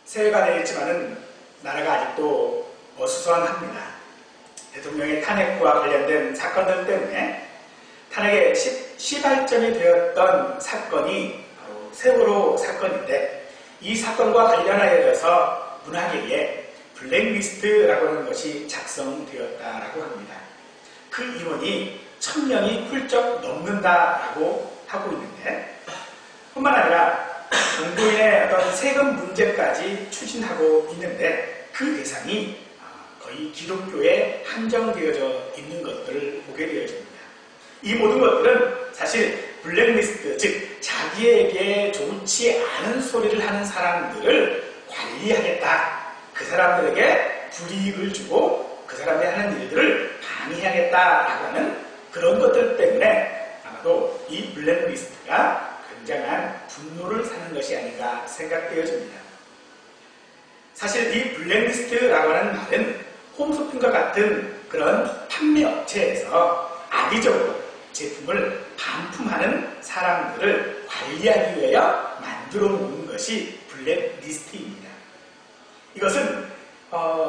새해가 되었지만은 나라가 아직도 어수선합니다. 대통령의 탄핵과 관련된 사건들 때문에 탄핵의 시발점이 되었던 사건이 바로 세월호 사건인데, 이 사건과 관련하여서 문화계에 블랙리스트라고 하는 것이 작성되었다라고 합니다. 그 인원이 1000명이 훌쩍 넘는다라고 하고 있는데, 뿐만 아니라 정부인의 어떤 세금 문제까지 추진하고 있는데, 그 대상이 거의 기독교에 한정되어져 있는 것들을 보게 되어집니다. 이 모든 것들은 사실 블랙리스트, 즉 자기에게 좋지 않은 소리를 하는 사람들을 관리하겠다, 그 사람들에게 불이익을 주고 그 사람들이 하는 일들을 방해하겠다라고 하는 그런 것들 때문에 아마도 이 블랙리스트가 굉장한 분노를 사는 것이 아닌가 생각되어집니다. 사실 이 블랙리스트라고 하는 말은 홈쇼핑과 같은 그런 판매 업체에서 악의적으로 제품을 반품하는 사람들을 관리하기 위하여 만들어 놓은 것이 블랙리스트입니다. 이것은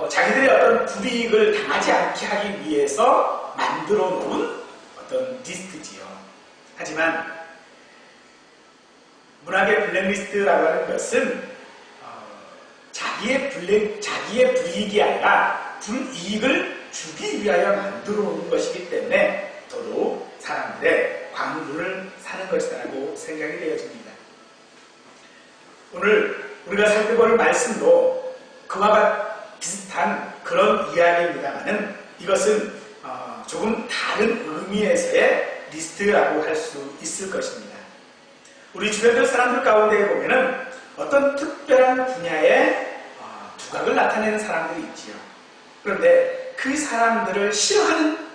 자기들의 어떤 불이익을 당하지 않게 하기 위해서 만들어 놓은 어떤 리스트지요. 하지만 문학의 블랙리스트라고 하는 것은 자기의 불이익이 아니라 불이익을 주기 위하여 만들어 놓은 것이기 때문에 더더욱 사람들의 광분을 사는 것이라고 생각이 되어집니다. 오늘 우리가 살펴볼 말씀도 그와 비슷한 그런 이야기입니다만은 이것은 조금 다른 의미에서의 리스트라고 할 수 있을 것입니다. 우리 주변의 사람들 가운데 보면은 어떤 특별한 분야에 두각을 나타내는 사람들이 있지요. 그런데 그 사람들을 싫어하는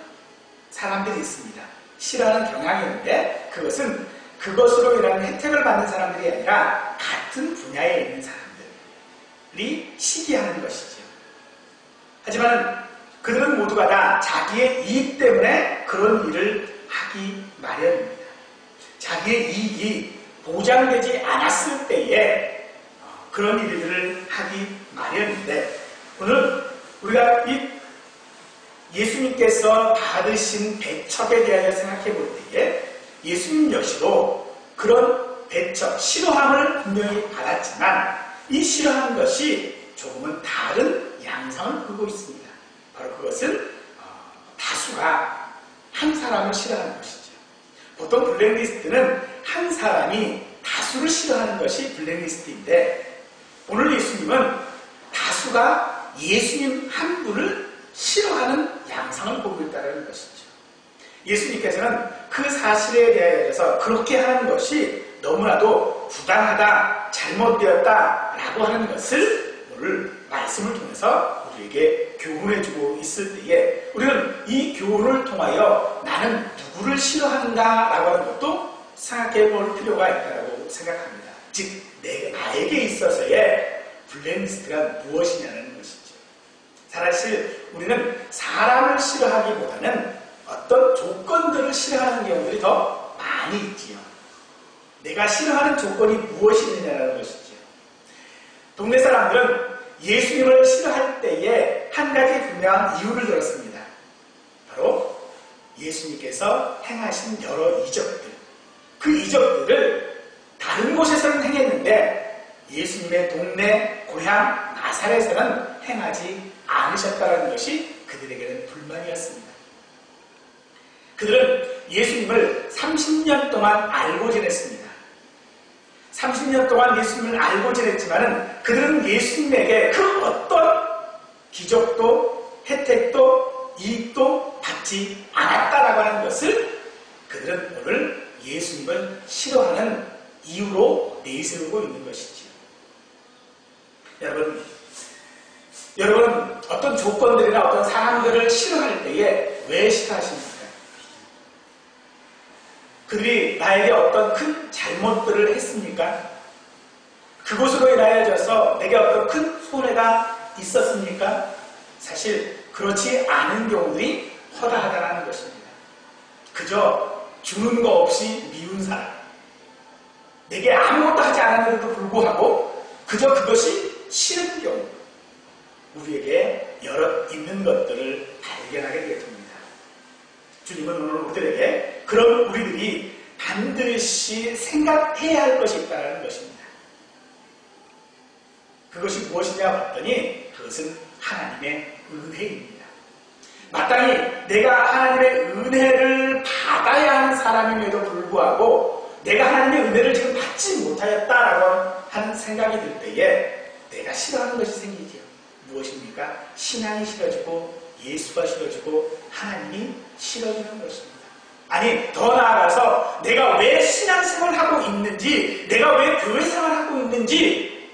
사람들이 있습니다. 싫어하는 경향이 있는데, 그것은 그것으로 인한 혜택을 받는 사람들이 아니라 같은 분야에 있는 사람들이 시기하는 것이죠. 하지만 그들은 모두가 다 자기의 이익 때문에 그런 일을 하기 마련입니다. 자기의 이익이 보장되지 않았을 때에 그런 일들을 하기 마련인데, 오늘 우리가 이 예수님께서 받으신 배척에 대하여 생각해 볼 때에 예수님 역시도 그런 배척, 싫어함을 분명히 받았지만 이 싫어하는 것이 조금은 다른 양상을 띠고 있습니다. 바로 그것은 다수가 한 사람을 싫어하는 것이죠. 보통 블랙리스트는 한 사람이 다수를 싫어하는 것이 블랙리스트인데, 오늘 예수님은 다수가 예수님 한 분을 싫어하는 양상을 보고 있다는 것이죠. 예수님께서는 그 사실에 대해서 그렇게 하는 것이 너무나도 부당하다, 잘못되었다라고 하는 것을 오늘 말씀을 통해서 우리에게 교훈해주고 있을 때에 우리는 이 교훈을 통하여 나는 누구를 싫어하는가라고 하는 것도 생각해 볼 필요가 있다고 생각합니다. 즉, 나에게 있어서의 블랙리스트가 무엇이냐는 것이죠. 사실 우리는 사람을 싫어하기보다는 어떤 조건들을 싫어하는 경우들이 더 많이 있지요. 내가 싫어하는 조건이 무엇이 있느냐는 것이죠. 동네 사람들은 예수님을 싫어할 때에 한 가지 분명한 이유를 들었습니다. 바로 예수님께서 행하신 여러 이적들, 그 이적들을 다른 곳에서는 행했는데 예수님의 동네, 고향, 나사렛에서는 행하지 않으셨다는 것이 그들에게는 불만이었습니다. 그들은 예수님을 30년 동안 알고 지냈습니다. 30년 동안 예수님을 알고 지냈지만은 그들은 예수님에게 그 어떤 기적도 혜택도 이익도 받지 않았다라고 하는 것을 그들은 오늘 예수님을 싫어하는 이유로 내세우고 있는 것이지요. 여러분 어떤 조건들이나 어떤 사람들을 싫어할 때에 왜 싫어하십니까? 그들이 나에게 어떤 큰 잘못들을 했습니까? 그것으로 인하여져서 내게 어떤 큰 손해가 있었습니까? 사실 그렇지 않은 경우들이 허다하다는 것입니다. 그저 주는 거 없이 미운 사람, 내게 아무것도 하지 않았는데도 불구하고 그저 그것이 싫은 경우 우리에게 여러 있는 것들을 발견하게 되겠습니다. 주님은 오늘 우리들에게 그런 우리들이 반드시 생각해야 할 것이 있다는 것입니다. 그것이 무엇이냐 봤더니 그것은 하나님의 은혜입니다. 마땅히 내가 하나님의 은혜를 받아야 하는 사람임에도 불구하고 내가 하나님의 은혜를 지금 받지 못하였다라고 하는 생각이 들 때에 내가 싫어하는 것이 생기죠. 무엇입니까? 신앙이 싫어지고 예수가 싫어지고 하나님이 싫어지는 것입니다. 아니 더 나아가서 내가 왜 신앙생활을 하고 있는지 내가 왜 교회생활을 하고 있는지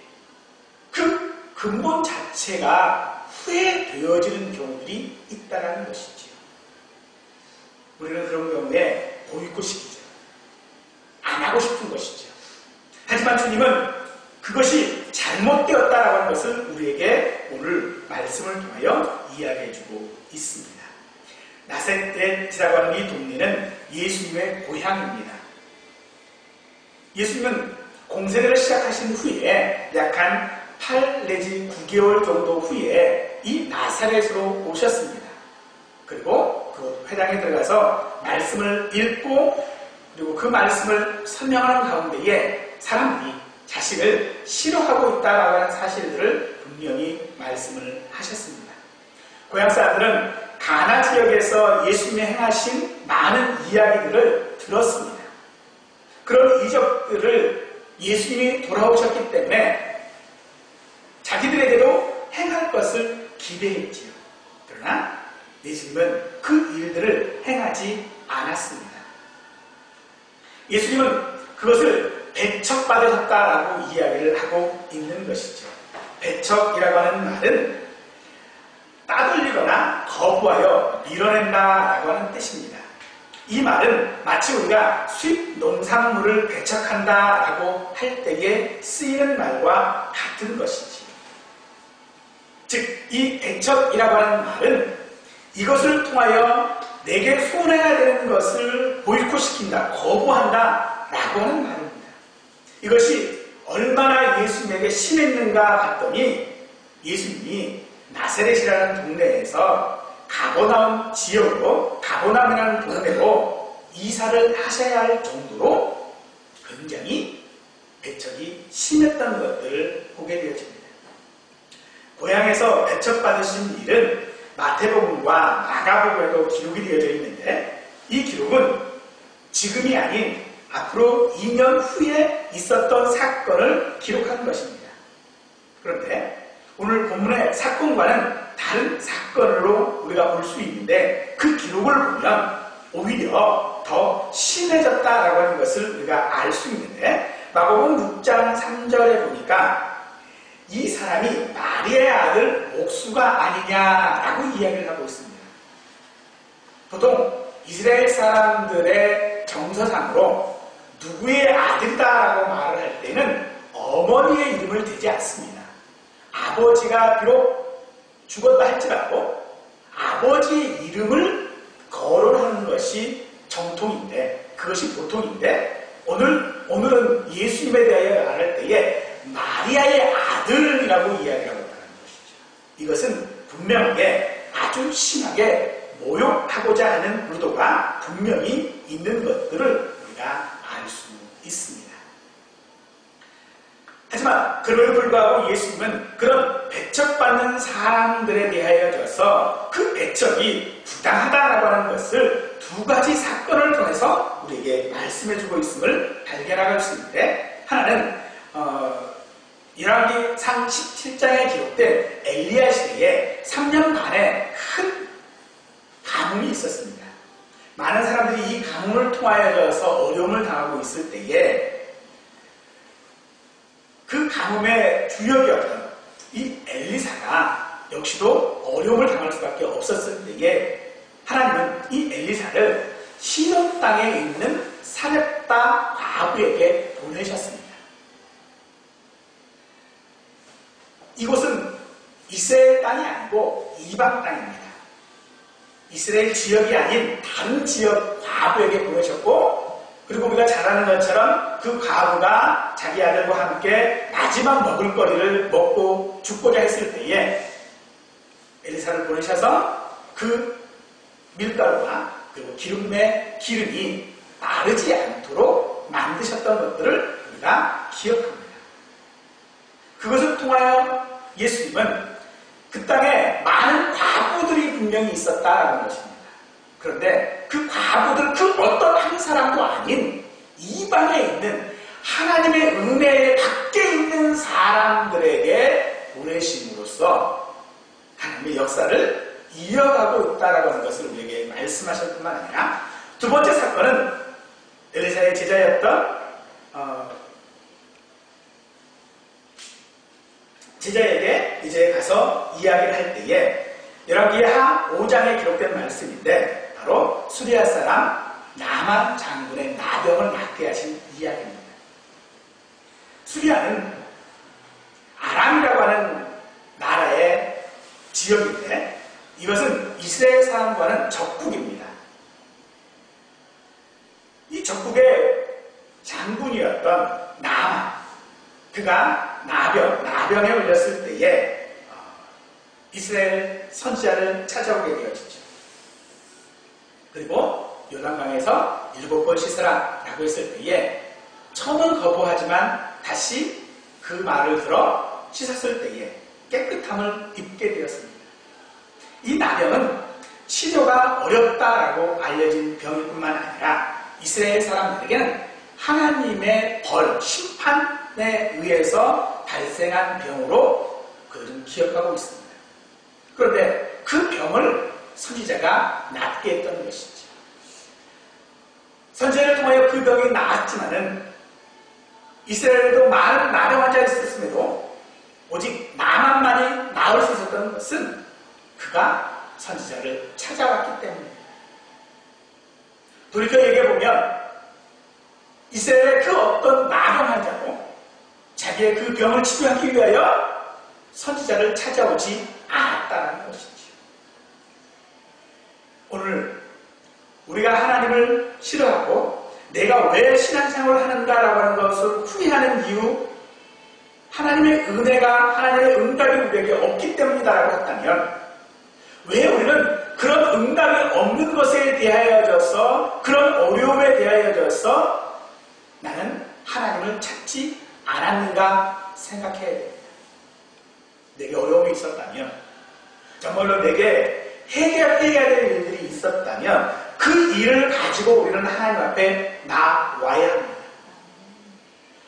그 근본 자체가 후회되어지는 경우들이 있다는 것이지요. 우리는 그런 경우에 보이고싶죠. 안 하고 싶은 것이죠. 하지만 주님은 그것이 잘못되었다라고 하는 것을 우리에게 오늘 말씀을 통하여 이야기해주고 있습니다. 나사렛이라고 하는 이 동네는 예수님의 고향입니다. 예수님은 공생애를 시작하신 후에 약 한 8 내지 9개월 정도 후에 이 나사렛으로 오셨습니다. 그리고 그 회당에 들어가서 말씀을 읽고 그리고 그 말씀을 설명하는 가운데에 사람들이 자신을 싫어하고 있다라고 하는 사실들을 분명히 말씀을 하셨습니다. 고향 사람들은 가나 지역에서 예수님이 행하신 많은 이야기들을 들었습니다. 그런 이적들을 예수님이 돌아오셨기 때문에 자기들에게도 행할 것을 기대했지요. 그러나 예수님은 그 일들을 행하지 않았습니다. 예수님은 그것을 배척받으셨다라고 이야기를 하고 있는 것이죠. 배척이라고 하는 말은 따돌리거나 거부하여 밀어낸다라고 하는 뜻입니다. 이 말은 마치 우리가 수입 농산물을 배척한다라고 할 때에 쓰이는 말과 같은 것이지. 즉, 이 배척이라고 하는 말은 이것을 통하여 내게 손해가 되는 것을 보이콧시킨다, 거부한다 라고 하는 말입니다. 이것이 얼마나 예수님에게 심했는가 봤더니 예수님이 나사렛이라는 동네에서 가버나움 지역으로 가버나움이라는 동네로 이사를 하셔야 할 정도로 굉장히 배척이 심했던 것들을 보게 되어집니다. 고향에서 배척받으신 일은 마태복음과 마가복음에도 기록이 되어져 있는데 이 기록은 지금이 아닌 앞으로 2년 후에 있었던 사건을 기록한 것입니다. 그런데 오늘 본문의 사건과는 다른 사건으로 우리가 볼 수 있는데 그 기록을 보면 오히려 더 심해졌다라고 하는 것을 우리가 알 수 있는데 마가복음 6장 3절에 보니까 이 사람이 마리아의 아들 옥수가 아니냐라고 이야기를 하고 있습니다. 보통 이스라엘 사람들의 정서상으로 누구의 아들이다라고 말을 할 때는 어머니의 이름을 대지 않습니다. 아버지가 비록 죽었다 할지라도 아버지의 이름을 거론하는 것이 정통인데 그것이 보통인데 오늘은 예수님에 대하여 말할 때에 마리아의 아들이라고 이야기하고 있다는 것이죠. 이것은 분명하게 아주 심하게 모욕하고자 하는 의도가 분명히 있는 것들을 우리가 알 수 있습니다. 하지만 그럼에도 불구하고 예수님은 그런 배척받는 사람들에 대하여져서 그 배척이 부당하다라고 하는 것을 두 가지 사건을 통해서 우리에게 말씀해주고 있음을 발견할 수 있는데 하나는 열왕기상 17장에 기록된 엘리야 시대에 3년 반의 큰 가뭄이 있었습니다. 많은 사람들이 이 가뭄을 통하여서 어려움을 당하고 있을 때에 그 가뭄의 주역이었던 이 엘리사가 역시도 어려움을 당할 수밖에 없었을 때에 하나님은 이 엘리사를 시돈 땅에 있는 사렙다 과부에게 보내셨습니다. 이곳은 이스라엘 땅이 아니고 이방 땅입니다. 이스라엘 지역이 아닌 다른 지역 과부에게 보내셨고 그리고 우리가 잘 아는 것처럼 그 과부가 자기 아들과 함께 마지막 먹을 거리를 먹고 죽고자 했을 때에 엘리사를 보내셔서 그 밀가루와 그리고 기름이 마르지 않도록 만드셨던 것들을 우리가 기억합니다. 그것을 통하여 예수님은 그 땅에 많은 과부들이 분명히 있었다라는 것입니다. 그런데 그 과부들 그 어떤 한 사람도 아닌 이방에 있는 하나님의 은혜 밖에 있는 사람들에게 보내심으로써 하나님의 역사를 이어가고 있다라고 하는 것을 우리에게 말씀하실 뿐만 아니라 두 번째 사건은 엘리사의 제자였던 제자에게 이제 가서 이야기를 할 때에 열왕기하 5장에 기록된 말씀인데 바로 수리아 사람 나만 장군의 나병을 낫게 하신 이야기입니다. 수리아는 아람이라고 하는 나라의 지역인데 이것은 이스라엘 사람과는 적국입니다. 이 적국의 장군이었던 나만, 그가 나병에 걸렸을 때에 이스라엘 선지자를 찾아오게 되어지죠. 그리고 요단강에서 7번 씻으라 라고 했을 때에 처음은 거부하지만 다시 그 말을 들어 씻었을 때에 깨끗함을 입게 되었습니다. 이 나병은 치료가 어렵다라고 알려진 병일 뿐만 아니라 이스라엘 사람들에게는 하나님의 벌, 심판에 의해서 발생한 병으로 그들은 기억하고 있습니다. 그런데 그 병을 선지자가 낫게 했던 것이죠. 선지자를 통하여 그 병이 나았지만은 이스라엘에도 많은 나병 환자가 있었음에도 오직 나만만이 나을 수 있었던 것은 그가 선지자를 찾아왔기 때문입니다. 돌이켜 얘기해보면 이스라엘의 그 어떤 나병 환자도 자기의 그 병을 치료하기 위하여 선지자를 찾아오지 않았다는 것이죠. 오늘 우리가 하나님을 싫어하고 내가 왜 신앙생활을 하는가라고 하는 것을 후회하는 이유, 하나님의 은혜가, 하나님의 응답이 우리에게 없기 때문이다라고 했다면 왜 우리는 그런 응답이 없는 것에 대하여져서, 그런 어려움에 대하여져서 나는 하나님을 찾지 않았는가 생각해야 됩니다. 내게 어려움이 있었다면, 정말로 내게 해결해야 될 일들이 있었다면 그 일을 가지고 우리는 하나님 앞에 나와야 합니다.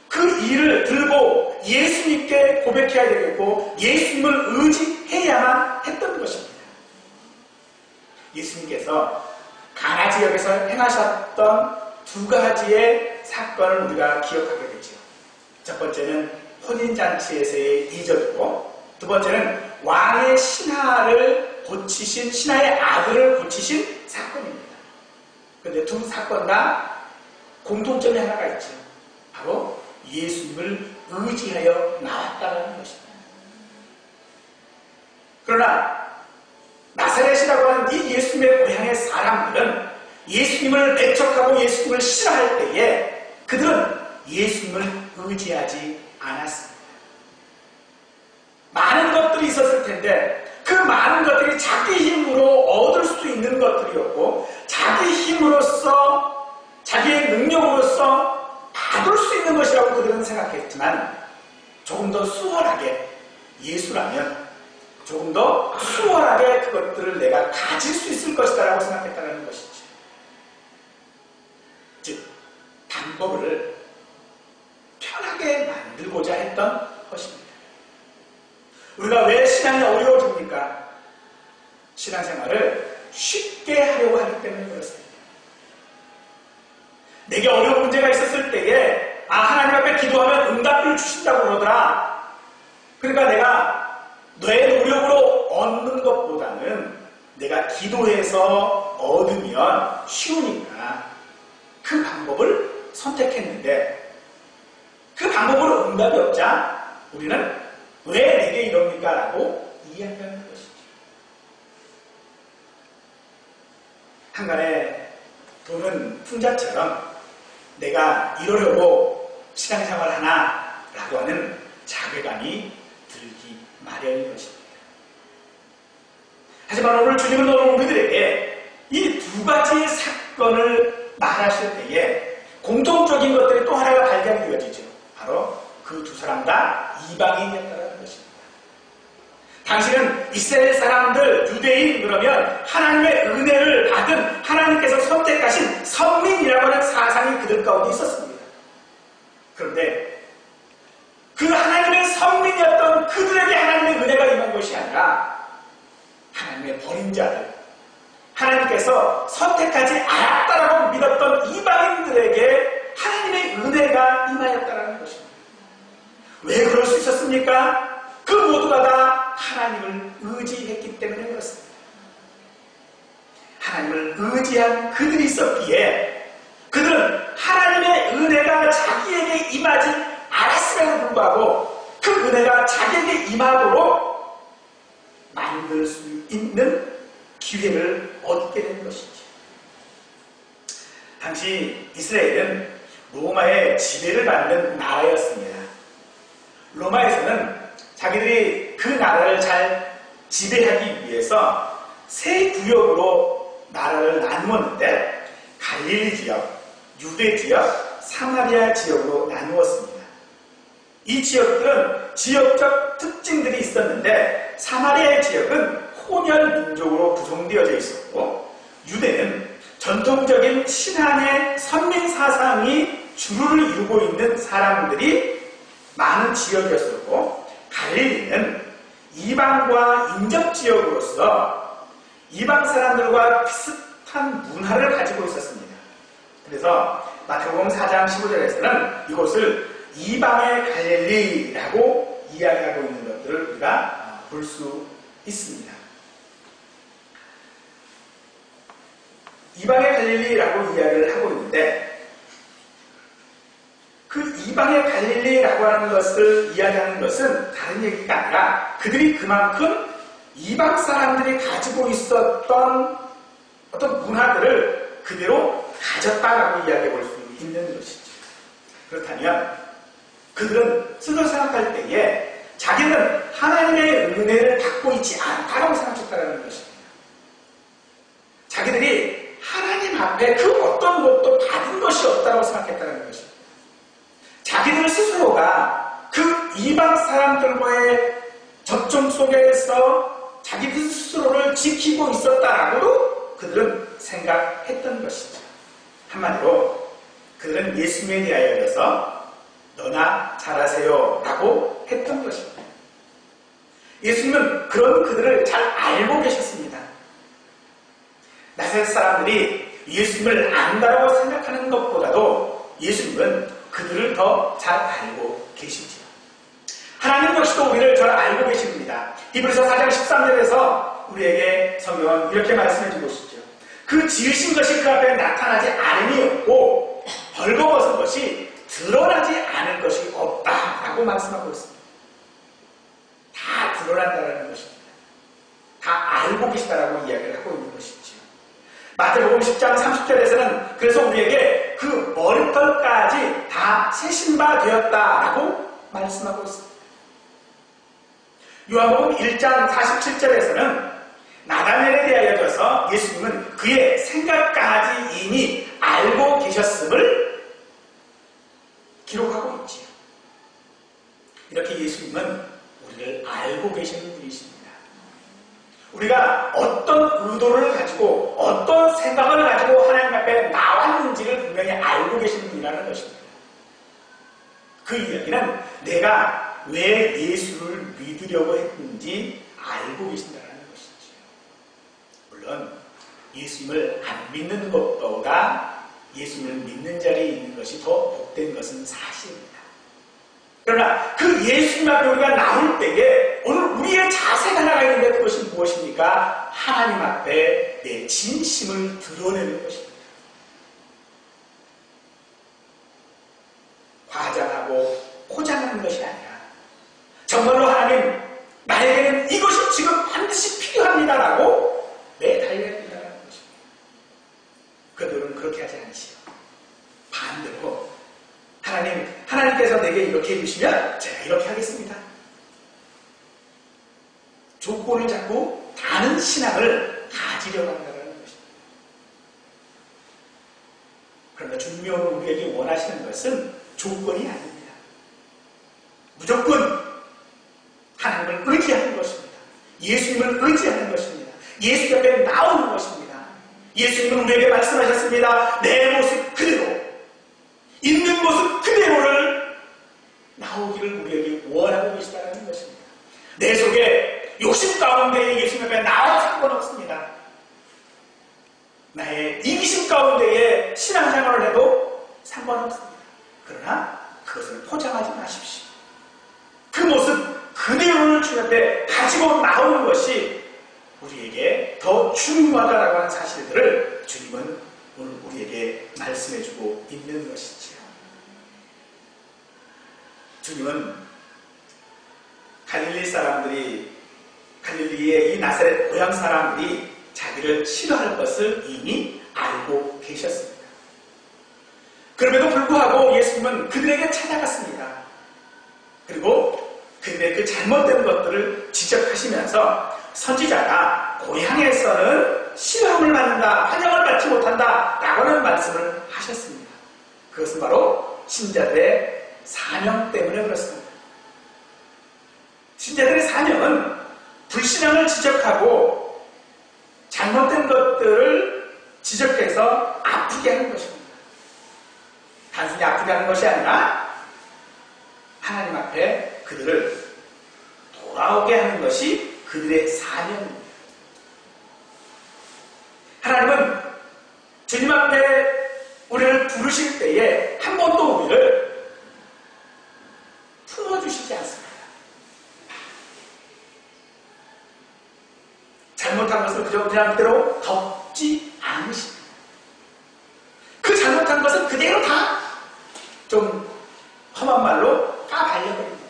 그 일을 들고 예수님께 고백해야 되겠고 예수님을 의지해야만 했던 것입니다. 예수님께서 가나 지역에서 행하셨던 두 가지의 사건을 우리가 기억하게 되죠. 첫 번째는 혼인잔치에서의 이적이고 두 번째는 왕의 신하를 고치신, 신하의 아들을 고치신 사건입니다. 그런데 두 사건 다 공통점이 하나가 있죠. 바로 예수님을 의지하여 나왔다는 것입니다. 그러나 나사렛이라고 하는 이 예수님의 고향의 사람들은 예수님을 배척하고 예수님을 싫어할 때에 그들은 예수님을 의지하지 않았습니다. 많은 것들이 있었을 텐데 그 많은 것들이 자기 힘으로 얻을 수 있는 것들이었고 자기 힘으로써 자기의 능력으로서 받을 수 있는 것이라고 그들은 생각했지만 조금 더 수월하게 예수라면 조금 더 수월하게 그것들을 내가 가질 수 있을 것이다 라고 생각했다는 것이죠. 즉 방법을 편하게 만들고자 했던 것입니다. 우리가 왜 신앙이 어려워집니까? 신앙생활을 쉽게 하려고 하기 때문에 그렇습니다. 내게 어려운 문제가 있었을 때에 하나님 앞에 기도하면 응답을 주신다고 그러더라. 그러니까 내가 내 노력으로 얻는 것보다는 내가 기도해서 얻으면 쉬우니까 그 방법을 선택했는데 그 방법으로 응답이 없자 우리는 왜 내게 이럽니까? 라고 이야기하는 것이죠. 한간에 돈은 풍자처럼 내가 이러려고 신앙생활 하나 라고 하는 자괴감이 들기 마련인 것입니다. 하지만 오늘 주님은 오늘 우리들에게 이 두 가지의 사건을 말하실 때에 공통적인 것들이 또 하나가 발견이 되어지죠. 바로 그 두 사람 다 이방인이었다는 것입니다. 당시는 이스라엘 사람들, 유대인 그러면 하나님의 은혜를 받은 하나님께서 선택하신 선민이라고 하는 사상이 그들 가운데 있었습니다. 그런데 그 하나님의 선민이었던 그들에게 하나님의 은혜가 임한 것이 아니라 하나님의 버린 자들, 하나님께서 선택하지 않았다라고 믿었던 이방인들에게 하나님의 은혜가 임하였다는 것입니다. 왜 그럴 수 있었습니까? 그 모두가 다 하나님을 의지했기 때문에 그렇습니다. 하나님을 의지한 그들이 있었기에 그들은 하나님의 은혜가 자기에게 임하지 않았음에도 불구하고 그 은혜가 자기에게 임하도록 만들 수 있는 기회를 얻게 된 것이죠. 당시 이스라엘은 로마의 지배를 받는 나라였습니다. 로마에서는 자기들이 그 나라를 잘 지배하기 위해서 세 구역으로 나라를 나누었는데 갈릴리 지역, 유대 지역, 사마리아 지역으로 나누었습니다. 이 지역들은 지역적 특징들이 있었는데 사마리아의 지역은 혼혈 민족으로 구성되어져 있었고 유대는 전통적인 신앙의 선민 사상이 주를 이루고 있는 사람들이 많은 지역이었었고 갈릴리는 이방과 인접 지역으로서 이방 사람들과 비슷한 문화를 가지고 있었습니다. 그래서 마태복음 4장 15절에서는 이곳을 이방의 갈릴리라고 이야기하고 있는 것들을 우리가 볼 수 있습니다. 이방의 갈릴리라고 이야기를 하고 있는데 그 이방의 갈릴리라고 하는 것을 이야기하는 것은 다른 얘기가 아니라 그들이 그만큼 이방 사람들이 가지고 있었던 어떤 문화들을 그대로 가졌다라고 이야기해 볼 수 있는 것이죠. 그렇다면 그들은 스스로 생각할 때에 자기는 하나님의 은혜를 받고 있지 않다고 생각했다는 것입니다. 자기들이 하나님 앞에 그 어떤 것도 받은 것이 없다고 생각했다는 것입니다. 자기들 스스로가 그 이방 사람들과의 접촉 속에서 자기들 스스로를 지키고 있었다라고도 그들은 생각했던 것이죠. 한마디로 그들은 예수님에 대하여서 너나 잘하세요 라고 했던 것입니다. 예수님은 그런 그들을 잘 알고 계셨습니다. 나사렛 사람들이 예수님을 안다고 생각하는 것보다도 예수님은 그들을 더 잘 알고 계시지요. 하나님 역시도 우리를 잘 알고 계십니다. 히브리서 4장 13절에서 우리에게 성경은 이렇게 말씀해 주고 있죠. 그 지으신 것이 그 앞에 나타나지 않음이 없고 벌거벗은 것이 드러나지 않을 것이 없다라고 말씀하고 있습니다. 다 드러난다는 것입니다. 다 알고 계시다라고 이야기를 하고 있는 것이죠. 마태복음 10장 30절에서는 그래서 우리에게 그 머리털까지 다 세신 바 되었다라고 말씀하고 있습니다. 요한복음 1장 47절에서는 나다넬에 대하여서 예수님은 그의 생각까지 이미 알고 계셨음을 기록하고 있지요. 이렇게 예수님은 우리를 알고 계시는 분이십니다. 우리가 어떤 의도를 가지고 어떤 생각을 가지고 하나님 앞에 나왔는지를 분명히 알고 계시는 분이라는 것입니다. 그 이야기는 내가 왜 예수를 믿으려고 했는지 알고 계신다는 것이죠. 물론 예수님을 안 믿는 것보다 예수님을 믿는 자리에 있는 것이 더 복된 것은 사실입니다. 그러나 그 예수님 앞에 우리가 나올 때에 오늘 우리의 자세가 하나가 있는데 그것이 무엇입니까? 하나님 앞에 내 진심을 드러내는 것입니다. 과장하고 포장하는 것이 아니라 정말로 하나님 나에게는 이것이 지금 반드시 필요합니다라고 내달려야 된다는 것입니다. 그들은 그렇게 하지 않으시오. 반대로 이렇게 해주시면 제가 이렇게 하겠습니다. 조건을 잡고 다른 신앙을 가지려고 한다는 것입니다. 그러나 주님이 우리에게 원하시는 것은 조건이 아닙니다. 무조건 하나님을 의지하는 것입니다. 예수님을 의지하는 것입니다. 예수 옆에 나오는 것입니다. 예수님은 우리에게 말씀하셨습니다. 내 모습 그대로, 있는 모습 그대로를 나오기를 우리에게 원하고 계시다는 것입니다. 내 속에 욕심 가운데에 예수님 앞에 나와도 상관없습니다. 나의 이기심 가운데에 신앙생활을 해도 상관없습니다. 그러나 그것을 포장하지 마십시오. 그 모습 그대로를 주님 앞에 가지고 나오는 것이 우리에게 더 중요하다라고 하는 사실들을 주님은 오늘 우리에게 말씀해주고 있는 것이지요. 주님은 갈릴리 사람들이, 갈릴리의 이 나사렛 고향 사람들이 자기를 싫어할 것을 이미 알고 계셨습니다. 그럼에도 불구하고 예수님은 그들에게 찾아갔습니다. 그리고 그들의 그 잘못된 것들을 지적하시면서 선지자가 고향에서는 시험을 받는다, 환영을 받지 못한다 라고 하는 말씀을 하셨습니다. 그것은 바로 신자들의 사명 때문에 그렇습니다. 신자들의 사명은 불신앙을 지적하고 잘못된 것들을 지적해서 아프게 하는 것입니다. 단순히 아프게 하는 것이 아니라 하나님 앞에 그들을 돌아오게 하는 것이 그들의 사명입니다. 하나님은 주님 앞에 우리를 부르실 때에 한 번도 우리를 품어주시지 않습니다. 잘못한 것을 그냥 그대로 덮지 않으십니다. 그 잘못한 것은 그대로 다 좀 험한 말로 까발려버립니다.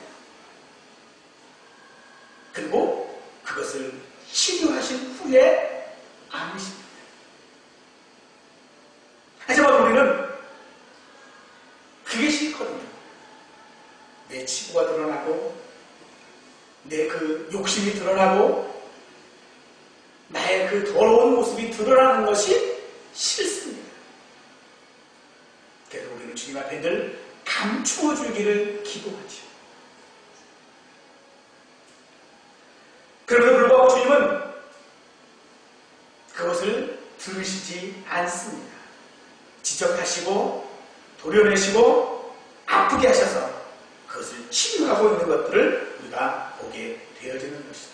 그리고 그것을 치료하신 후에 안으십니다. 하지만 우리는 그게 싫거든요. 내 치부가 드러나고 내 그 욕심이 드러나고 나의 그 더러운 모습이 드러나는 것이 싫습니다. 그래서 우리는 주님 앞에 늘 감추어 주기를 기도하죠. 그럼에도 불구하고 주님은 그것을 들으시지 않습니다. 지적하시고 도려내시고 아프게 하셔서 그것을 치유하고 있는 것들을 우리가 보게 되어지는 것이죠.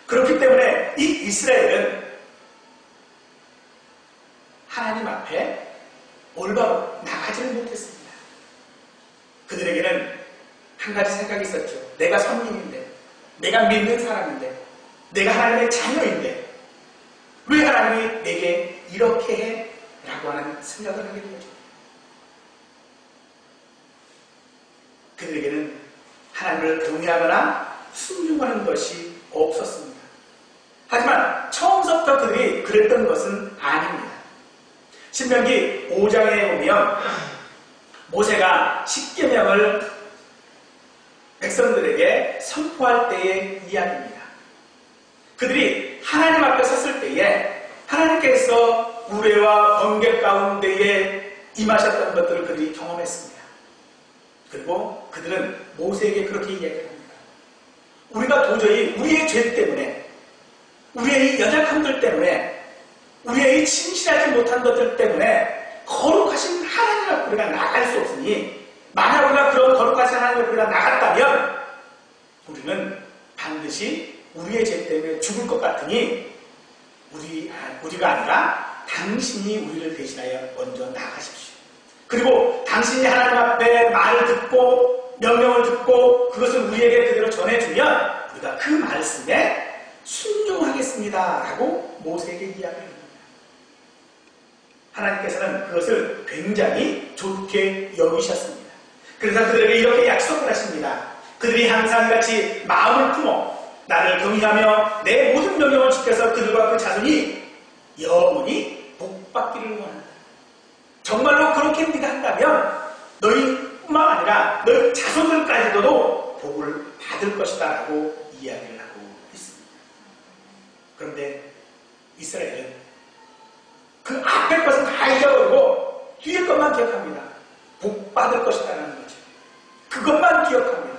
그렇기 때문에 이 이스라엘은 하나님 앞에 올바로 나가지를 못했습니다. 그들에게는 한 가지 생각이 있었죠. 내가 선민인데, 내가 믿는 사람인데, 내가 하나님의 자녀인데 왜 하나님이 내게 이렇게 해? 라고 하는 생각을 하게 되죠. 그들에게는 하나님을 경외하거나 순종하는 것이 없었습니다. 하지만 처음부터 그들이 그랬던 것은 아닙니다. 신명기 5장에 보면 모세가 십계명을 백성들에게 선포할 때의 이야기입니다. 그들이 하나님 앞에 섰을 때에 하나님께서 우레와 번개 가운데에 임하셨던 것들을 그들이 경험했습니다. 그리고 그들은 모세에게 그렇게 이야기합니다. 우리가 도저히 우리의 죄 때문에, 우리의 이 연약함들 때문에, 우리의 이 진실하지 못한 것들 때문에 거룩하신 하나님 앞에 우리가 나갈 수 없으니, 만약 우리가 그런 거룩하신 하나님 앞에 우리가 나갔다면 우리는 반드시 우리의 죄 때문에 죽을 것 같으니 우리가 아니라 당신이 우리를 대신하여 먼저 나가십시오. 그리고 당신이 하나님 앞에 말을 듣고 명령을 듣고 그것을 우리에게 그대로 전해주면 우리가 그 말씀에 순종하겠습니다 라고 모세에게 이야기합니다. 하나님께서는 그것을 굉장히 좋게 여기셨습니다. 그래서 그들에게 이렇게 약속을 하십니다. 그들이 항상 같이 마음을 품어 나를 경외하며 내 모든 명령을 지켜서 그들과 그 자손이 영원히 복받기를 원한다. 정말로 그렇게 네가 한다면 너희 뿐만 아니라 너희 자손들까지도 복을 받을 것이다 라고 이야기를 하고 있습니다. 그런데 이스라엘은 그 앞에 것은 다 잊어버리고 뒤에 것만 기억합니다. 복 받을 것이다라는 거죠. 그것만 기억합니다.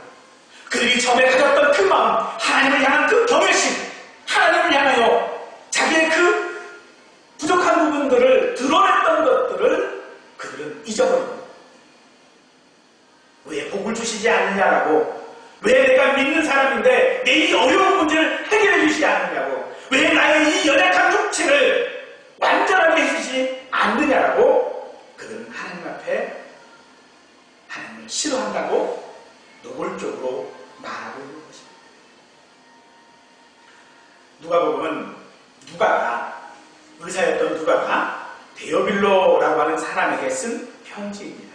그들이 처음에 가졌던 그 마음, 하나님을 향한 그 경외심, 하나님을 향하여 자기의 그 부족한 부분들을 드러냈던 것들을 그들은 잊어버립니다. 왜 복을 주시지 않느냐라고, 왜 내가 믿는 사람인데 내 이 어려운 문제를 해결해 주시지 않느냐고, 왜 나의 이 연약한 육체를 완전하게 해주지 않느냐라고 그들은 하나님 앞에 하나님을 싫어한다고 노골적으로 말하고 있는 것입니다. 누가복음은 누가가, 의사였던 누가가 데오빌로라고 하는 사람에게 쓴 편지입니다.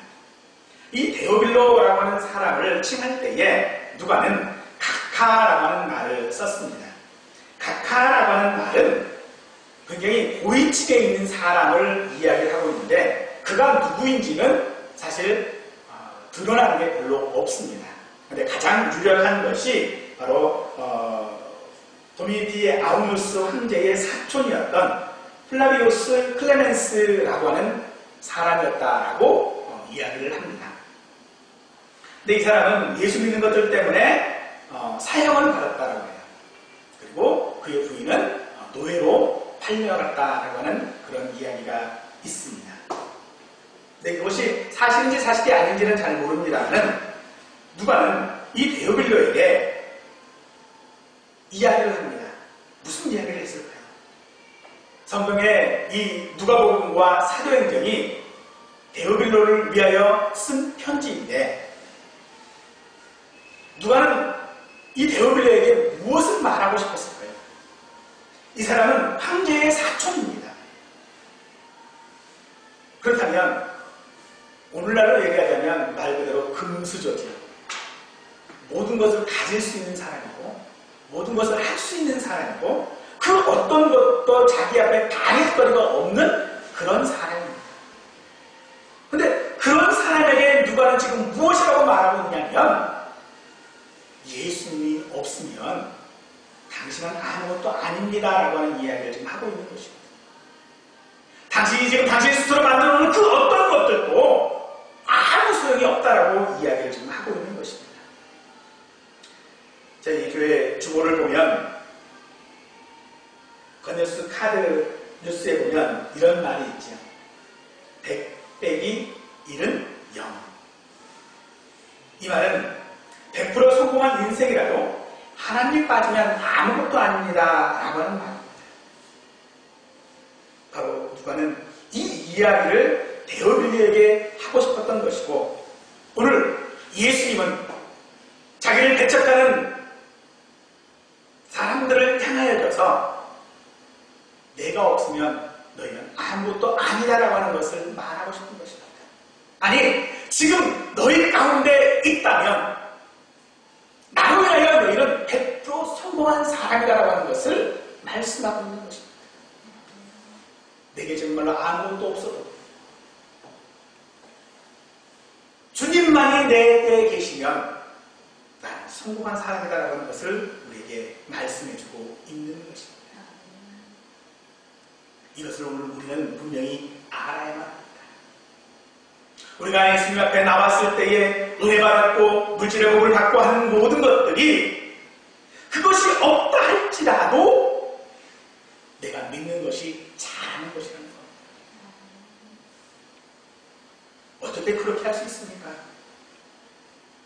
이 데오빌로라고 하는 사람을 칭할 때에 누가는 각하라고 하는 말을 썼습니다. 각하라고 하는 말은 굉장히 고위층에 있는 사람을 이야기하고 있는데 그가 누구인지는 사실 드러나는 게 별로 없습니다. 그런데 가장 유력한 것이 바로 도미디 아우누스 황제의 사촌이었던 플라비우스 클레멘스라고 하는 사람이었다라고 이야기를 합니다. 근데 이 사람은 예수 믿는 것들 때문에 사형을 받았다라고 해요. 그리고 그의 부인은 노예로 팔려갔다라고 하는 그런 이야기가 있습니다. 근데 그것이 사실인지 사실이 아닌지는 잘 모릅니다만 누가는 이 데오빌로에게 이야기를 합니다. 무슨 이야기를 했을까요? 성경의 이 누가복음과 사도행전이 데오빌로를 위하여 쓴 편지인데 누가는 이 데오빌로에게 무엇을 말하고 싶었을까요? 이 사람은 황제의 사촌입니다. 그렇다면 오늘날로 얘기하자면 말 그대로 금수저죠. 모든 것을 가질 수 있는 사람이고 모든 것을 할 수 있는 사람이고 그 어떤 것도 자기 앞에 방해거리가 없는 그런 사람입니다. 근데 그런 사람에게 누가는 지금 무엇이라고 말하고 있냐면 예수님이 없으면 당신은 아무것도 아닙니다 라고 하는 이야기를 지금 하고 있는 것입니다. 당신이 지금 당신 스스로 만들어 놓은 그 어떤 것들도 아무 소용이 없다라고 이야기를 지금 하고 있는 것입니다. 저희 교회 주보를 보면 건뉴스 카드 뉴스에 보면 이런 말이 있죠. 100 빼기 1은 0. 이 말은 100% 성공한 인생이라도 하나님이 빠지면 아무것도 아닙니다 라고 하는 말입니다. 바로 누가는 이 이야기를 데오빌로에게 하고 싶었던 것이고 오늘 예수님은 자기를 배척하는 사람들을 향하여져서 내가 없으면 너희는 아무것도 아니다라고 하는 것을 말하고 싶은 것입니다. 아니 지금 너희 가운데 있다면 나로 인하여 너희는 100% 성공한 사람이다라고 하는 것을 말씀하고 있는 것입니다. 내게 정말로 아무것도 없어도 주님만이 내게 계시면 나는 성공한 사람이다라고 하는 것을 우리에게 말씀해주고 있는 것입니다. 이것을 오늘 우리는 분명히 알아야만 합니다. 우리가 예수님 앞에 나왔을 때에 은혜 받았고 물질의 복을 받고 하는 모든 것들이 그것이 없다 할지라도 내가 믿는 것이 잘하는 것이라는 겁니다. 어떻게 그렇게 할 수 있습니까?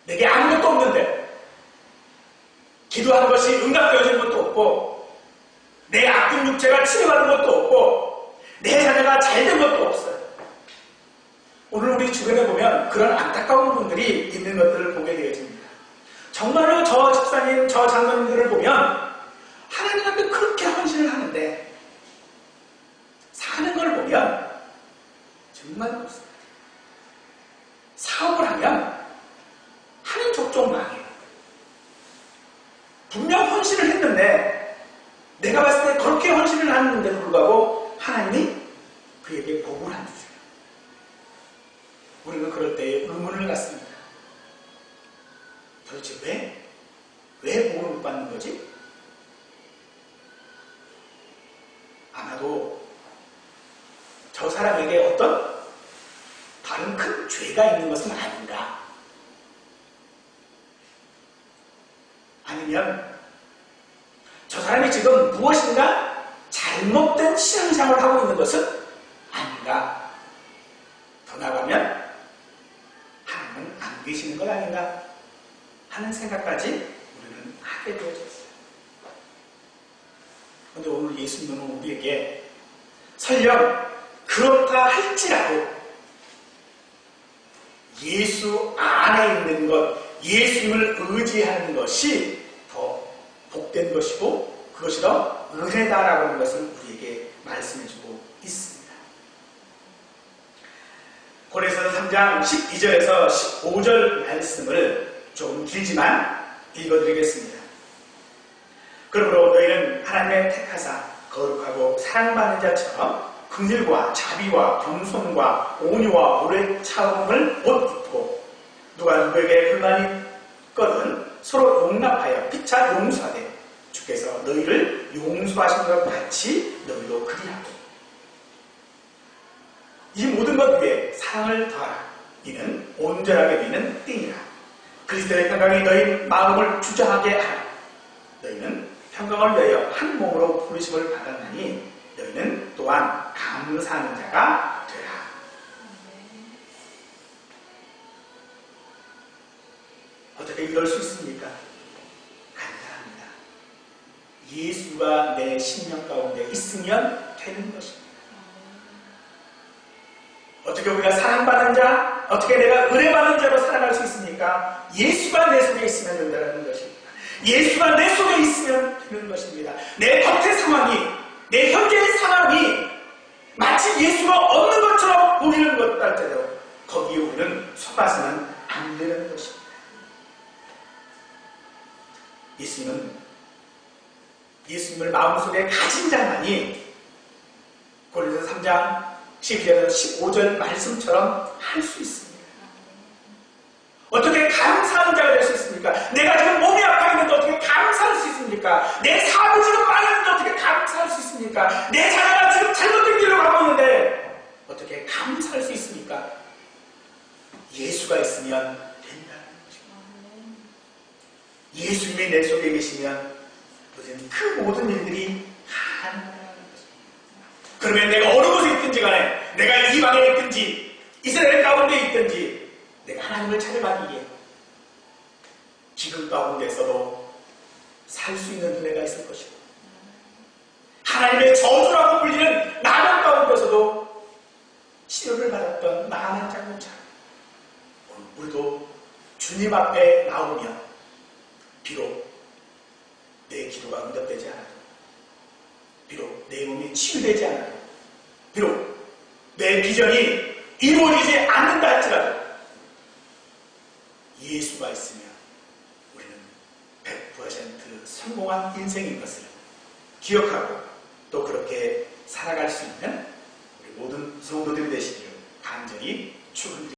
내게 아무것도 없는데 기도하는 것이 응답되어지는 것도 없고 내 아픈 육체가 치료받는 것도 없고 내 자녀가 잘된 것도 없어요. 오늘 우리 주변에 보면 그런 안타까운 분들이 있는 것들을 보게 되어집니다. 정말로 저 집사님, 저 장로님들을 보면 하나님 앞에 그렇게 헌신을 하는데 사는 걸 보면 정말 그렇습니다. 사업을 하면 하는 족족 망해요. 분명 헌신을 했는데 내가 봤을 때 그렇게 헌신을 하는데도 불구하고 하나님이 그에게 복을 안 주세요. 우리는 그럴 때에 의문을 갖습니다. 도대체 왜 복을 못 받는 거지? 아마도 저 사람에게 어떤 다른 큰 죄가 있는 것은 아닌가? 아니면 저 사람이 지금 무엇인가 잘못된 신앙생활을 하고 있는 것은 아닌가? 더 나아가면 하나님은 안 계시는 것 아닌가? 하는 생각까지 우리는 하게 되어졌어요. 그런데 오늘 예수님은 우리에게 설령 그렇다 할지라도 예수 안에 있는 것, 예수님을 의지하는 것이 더 복된 것이고 그것이 더 은혜다라고 하는 것을 우리에게 말씀해주고 있습니다. 고린도서 3장 12절에서 15절 말씀을 좀 길지만 읽어드리겠습니다. 그러므로 너희는 하나님의 택하사 거룩하고 사랑받는 자처럼 긍휼과 자비와 겸손과 온유와 오래 참음을 못 입고 누가 누구에게 불만이 있거든 서로 용납하여 피차 용서하되 주께서 너희를 용서하신 것 같이 너희도 그리하고 이 모든 것 위에 사랑을 더하라. 이는 온전하게 되는 띵이라. 그리스도의 평강이 너희 마음을 주저하게 하라. 너희는 평강을 위하여 한 몸으로 부르심을 받았나니 너희는 또한 감사하는 자가 되라. 어떻게 이럴 수 있습니까? 간단합니다. 예수가 내 심령 가운데 있으면 되는 것입니다. 어떻게 우리가 사랑받는 자, 어떻게 내가 은혜받는 자로 살아갈 수 있습니까? 예수가 내 속에 있으면 된다는 것입니다. 예수가 내 속에 있으면 되는 것입니다. 내 겉의 상황이, 내 현재의 상황이 마치 예수가 없는 것처럼 보이는 것 같아도 거기에 우리는 속아서는 안 되는 것입니다. 예수님을 마음속에 가진 자만이 고린도서 3장 12절에서 15절 말씀처럼 할 수 있습니다. 어떻게 감사하는 자가 될 수 있습니까? 내가 지금 몸이 아파 있는데 어떻게 감사할 수 있습니까? 내 사업이 지금 망했는데 어떻게 감사할 수 있습니까? 내 자녀가 지금 잘못된 길로 가고 있는데 어떻게 감사할 수 있습니까? 예수가 있으면 된다는 것입니다. 예수님이 내 속에 계시면 우리는 그 모든 일들이 가능합니다. 그러면 내가 어느 곳에 있든지 간에 내가 이방에 있든지 이스라엘 가운데 있든지 내가 하나님을 찾아가기에 기근 가운데서도 살 수 있는 은혜가 있을 것이고 하나님의 저주라고 불리는 나병 가운데서도 치료를 받았던 많은 장군처럼 우리도 주님 앞에 나오면 비록 내 기도가 응답되지 않아도 비록 내 몸이 치유되지 않아도 비록 내 비전이 이루어지지 않는다 할지라도 예수가 있으면 우리는 100% 성공한 인생인 것을 기억하고 또 그렇게 살아갈 수 있는 우리 모든 성도들이 되시기를 간절히 축원드립니다.